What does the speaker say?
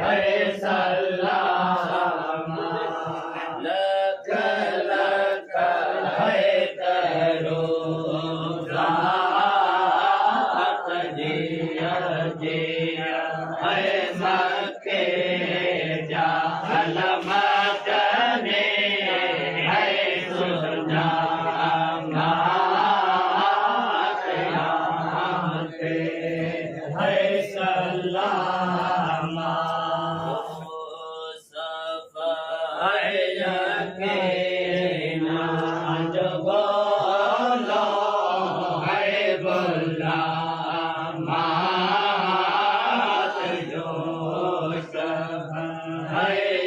है सलाम लख लख है दरूद रात जिया जिया है मक्के जा अलमदने है सुना है सलाम जो बोलो है बोला मात जो सब है